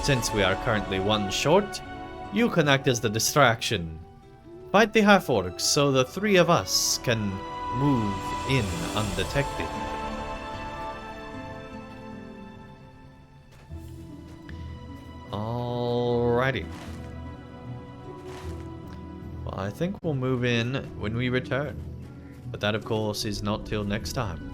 [SPEAKER 1] Since we are currently one short, you can act as the distraction. Fight the half-orcs so the three of us can move in undetected. Alrighty. Well, I think we'll move in when we return. But that, of course, is not till next time.